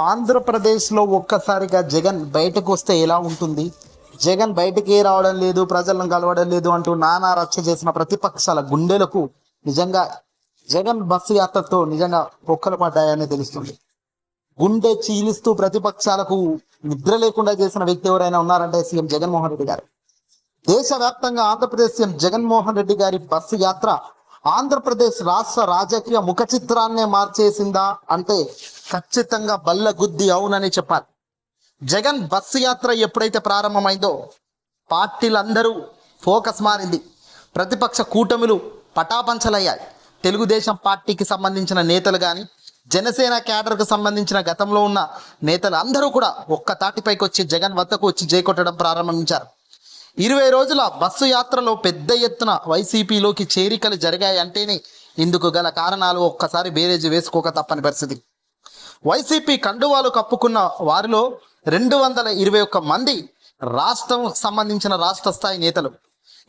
ఆంధ్రప్రదేశ్లో ఒక్కసారిగా జగన్ బయటకు వస్తే ఎలా ఉంటుంది? జగన్ బయటికి రావడం లేదు, ప్రజలను కలవడం లేదు అంటూ నానా రచ్చ చేసిన ప్రతిపక్షాల గుండెలకు నిజంగా జగన్ బస్సు యాత్రతో నిజంగా పొక్కలు పడ్డాయని తెలుస్తుంది. గుండె చీలిస్తూ ప్రతిపక్షాలకు నిద్ర లేకుండా చేసిన వ్యక్తి ఎవరైనా ఉన్నారంటే సీఎం జగన్మోహన్ రెడ్డి గారు. దేశవ్యాప్తంగా ఆంధ్రప్రదేశ్ సీఎం జగన్మోహన్ రెడ్డి గారి బస్సు యాత్ర ఆంధ్రప్రదేశ్ రాష్ట్ర రాజకీయ ముఖ చిత్రాన్నే మార్చేసిందా అంటే ఖచ్చితంగా బల్ల గుద్ది అవునని చెప్పాలి. జగన్ బస్సు యాత్ర ఎప్పుడైతే ప్రారంభమైందో పార్టీలందరూ ఫోకస్ మారింది. ప్రతిపక్ష కూటమిలు పటాపంచలయ్యాయి. తెలుగుదేశం పార్టీకి సంబంధించిన నేతలు కానీ, జనసేన క్యాడర్కు సంబంధించిన గతంలో ఉన్న నేతలు అందరూ కూడా ఒక్క తాటిపైకి వచ్చి జగన్ వద్దకు వచ్చి జైకొట్టడం ప్రారంభించారు. 20 రోజుల బస్సు యాత్రలో పెద్ద ఎత్తున వైసీపీలోకి చేరికలు జరిగాయి అంటేనే ఇందుకు గల కారణాలు ఒక్కసారి బేరేజీ వేసుకోక తప్పని పరిస్థితి. వైసీపీ కండువాలు కప్పుకున్న వారిలో 221 మంది రాష్ట్రం సంబంధించిన రాష్ట్ర స్థాయి నేతలు.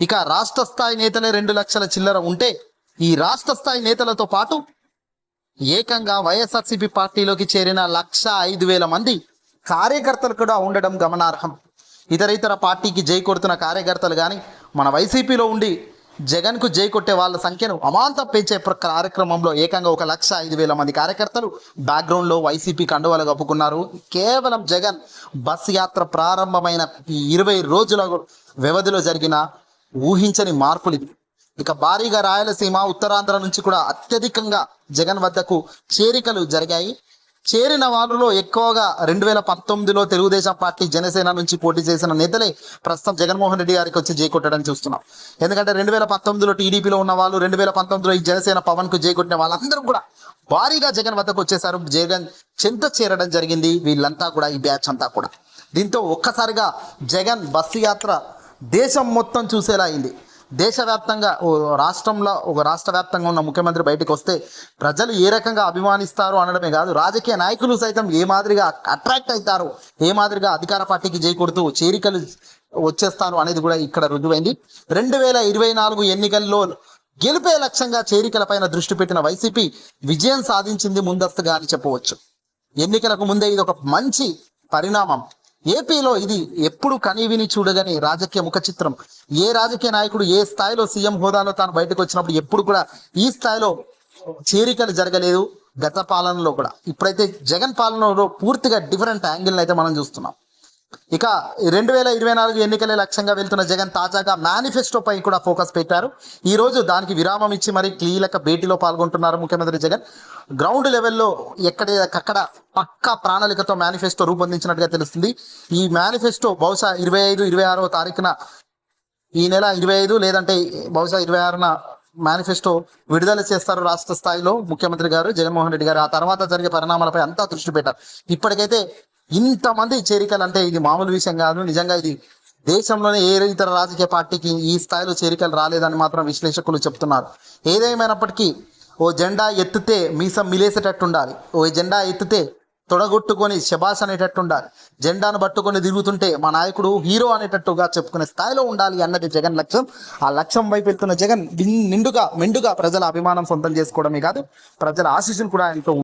ఇక రాష్ట్ర స్థాయి నేతలే 2 లక్షల చిల్లర ఉంటే, ఈ రాష్ట్ర స్థాయి నేతలతో పాటు ఏకంగా వైఎస్ఆర్సీపీ పార్టీలోకి చేరిన 1,05,000 మంది కార్యకర్తలు కూడా ఉండడం గమనార్హం. ఇతర పార్టీకి జై కొడుతున్న కార్యకర్తలు కానీ మన వైసీపీలో ఉండి జగన్కు జై కొట్టే వాళ్ళ సంఖ్యను అమాంతం పెంచే కార్యక్రమంలో ఏకంగా 1,05,000 మంది కార్యకర్తలు బ్యాక్గ్రౌండ్లో వైసీపీ కండువాలు కప్పుకున్నారు. కేవలం జగన్ బస్ యాత్ర ప్రారంభమైన ఈ 20 రోజుల వ్యవధిలో జరిగిన ఊహించని మార్పులు ఇవి. ఇక భారీగా రాయలసీమ, ఉత్తరాంధ్ర నుంచి కూడా అత్యధికంగా జగన్ వద్దకు చేరికలు జరిగాయి. చేరిన వారిలో ఎక్కువగా 2019లో తెలుగుదేశం పార్టీ, జనసేన నుంచి పోటీ చేసిన నేతలే ప్రస్తుతం జగన్మోహన్ రెడ్డి గారికి వచ్చి జై కొట్టడం చూస్తున్నాం. ఎందుకంటే 2019లో టీడీపీలో ఉన్న వాళ్ళు, 2019లో ఈ జనసేన పవన్ కు జై కొట్టిన వాళ్ళందరూ కూడా భారీగా జగన్ వద్దకు వచ్చేసారు. జగన్ చెంత చేరడం జరిగింది వీళ్ళంతా కూడా, ఈ బ్యాచ్ అంతా కూడా. దీంతో ఒక్కసారిగా జగన్ బస్సు యాత్ర దేశం మొత్తం చూసేలా అయింది. దేశవ్యాప్తంగా ఒక రాష్ట్ర వ్యాప్తంగా ఉన్న ముఖ్యమంత్రి బయటకు వస్తే ప్రజలు ఏ రకంగా అభిమానిస్తారు అనడమే కాదు, రాజకీయ నాయకులు సైతం ఏ మాదిరిగా అట్రాక్ట్ అవుతారు, ఏ మాదిరిగా అధికార పార్టీకి జై కొడుతూ చేరికలు వచ్చేస్తారు అనేది కూడా ఇక్కడ రుజువైంది. 2024 ఎన్నికల్లో గెలిపే లక్ష్యంగా చేరికలపైన దృష్టి పెట్టిన వైసీపీ విజయం సాధించింది ముందస్తుగా అని చెప్పవచ్చు. ఎన్నికలకు ముందే ఇది ఒక మంచి పరిణామం. ఏపీలో ఇది ఎప్పుడు కనీవిని చూడగని రాజకీయ ముఖ చిత్రం. ఏ రాజకీయ నాయకుడు ఏ స్థాయిలో సీఎం హోదాలో తాను బయటకు వచ్చినప్పుడు ఎప్పుడు కూడా ఈ స్థాయిలో చేరికలు జరగలేదు గత పాలనలో కూడా. ఇప్పుడైతే జగన్ పాలనలో పూర్తిగా డిఫరెంట్ యాంగిల్ అయితే మనం చూస్తున్నాం. ఇక 2024 ఎన్నికలే లక్ష్యంగా వెళ్తున్న జగన్ తాజాగా మేనిఫెస్టో పై కూడా ఫోకస్ పెట్టారు. ఈ రోజు దానికి విరామం ఇచ్చి మరి కీలక భేటీలో పాల్గొంటున్నారు ముఖ్యమంత్రి జగన్. గ్రౌండ్ లెవెల్లో ఎక్కడెక్కడ పక్కా ప్రణాళికతో మేనిఫెస్టో రూపొందించినట్టుగా తెలుస్తుంది. ఈ మేనిఫెస్టో బహుశా 25-26వ తారీఖున, ఈ నెల 25 లేదంటే బహుశా 26న మేనిఫెస్టో విడుదల చేస్తారు రాష్ట్ర స్థాయిలో ముఖ్యమంత్రి గారు జగన్మోహన్ రెడ్డి గారు. ఆ తర్వాత జరిగే పరిణామాలపై అంతా దృష్టి పెట్టారు. ఇప్పటికైతే ఇంతమంది చేరికలు అంటే ఇది మామూలు విషయం కాదు. నిజంగా ఇది దేశంలోనే ఏ ఇతర రాజకీయ పార్టీకి ఈ స్థాయిలో చేరికలు రాలేదని మాత్రం విశ్లేషకులు చెప్తున్నారు. ఏదేమైనప్పటికీ ఓ జెండా ఎత్తితే మీసం మిలేసేటట్టు ఉండాలి, ఓ జెండా ఎత్తితే తొడగొట్టుకొని శబాష్ అనేటట్టు ఉండాలి, జెండాను పట్టుకొని తిరుగుతుంటే మా నాయకుడు హీరో అనేటట్టుగా చెప్పుకునే స్థాయిలో ఉండాలి అన్నది జగన్ లక్ష్యం. ఆ లక్ష్యం వైపు వెళ్తున్న జగన్ మెండుగా ప్రజల అభిమానం సొంతం చేసుకోవడమే కాదు, ప్రజల ఆశీస్సులు కూడా ఆయనతో